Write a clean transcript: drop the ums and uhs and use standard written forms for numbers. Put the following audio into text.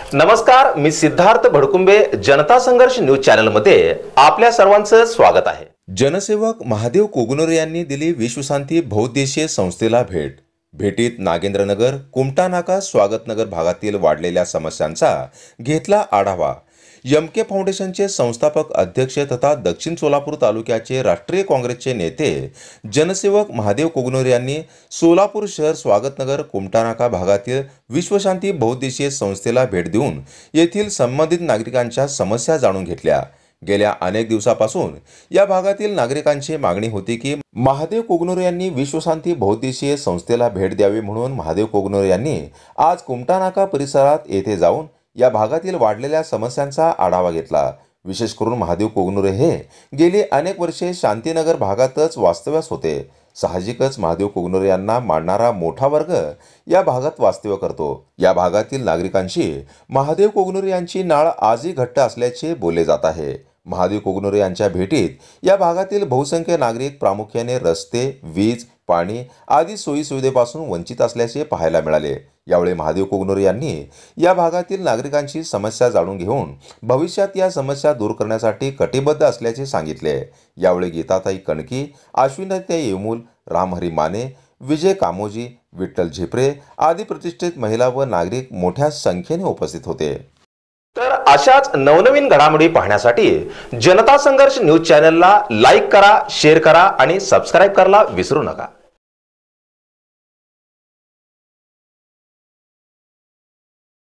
नमस्कार, मी सिद्धार्थ भडकुंबे जनता संघर्ष news channel मध्ये आपल्या सर्वांचं स्वागत आहे। जनसेवक महादेव कोगनोरे यांनी दिली विश्वशांती बहुउद्देशीय संस्थेला भेटीत नागेंद्रनगर, कुमटा नाका, स्वागतनगर भागातील वाढलेल्या समस्यांचा घेतला आढावा। यमके फाउंडेशनचे संस्थापक अध्यक्ष तथा दक्षिण सोलापूर तालुक्याचे राष्ट्रीय काँग्रेसचे नेते जनसेवक महादेव कोगनोरे यांनी सोलापूर शहर, स्वागतनगर, कुमटा नाका भागातील विश्वशांती बहुउद्देशीय संस्थेला भेट देऊन येथील संबंधित नागरिकांच्या समस्या जाणून घेतल्या। गेल्या अनेक दिवसापासून या भागातील नागरिकांची मागणी होती की महादेव कोगनोरे यांनी विश्वशांती बहुउद्देशीय संस्थेला भेट द्यावी, म्हणून महादेव कोगनोरे यांनी आज कुमटा नाका परिसरात येथे जाऊन या भागातील वाढलेल्या समस्यांचा आढावा घेतला। विशेष करून महादेव कोगनोरे हे गेली अनेक वर्षे शांतीनगर भागातच वास्तव्यास होते। साहजिकच महादेव कोगनोरे यांना मानणारा मोठा वर्ग या भागात वास्तव्य करतो। या भागातील नागरिकांशी महादेव कोगनोरे यांची नाळ आजही घट्ट असल्याचे बोलले जात आहे। महादेव कोगनोरे यांच्या भेटीत या भागातील बहुसंख्य नागरिक प्रामुख्याने रस्ते, वीज, पाणी आदी सोयी सुविधेपासून वंचित असल्याचे पाहायला मिळाले। यावेळी महादेव कोगनोरे यांनी या भागातील नागरिकांची समस्या जाणून घेऊन भविष्यात या समस्या दूर करण्यासाठी कटिबद्ध असल्याचे सांगितले। यावेळी गीताताई कणकी, अश्विनीताई येमूल, रामहरी माने, विजय कामोजी, विठ्ठल झिपरे आदी प्रतिष्ठित महिला व नागरिक मोठ्या संख्येने उपस्थित होते। तर अशाच नवनवीन घडामोडी पाहण्यासाठी जनता संघर्ष न्यूज चॅनलला लाईक करा, शेअर करा आणि सबस्क्राइब करायला विसरू नका।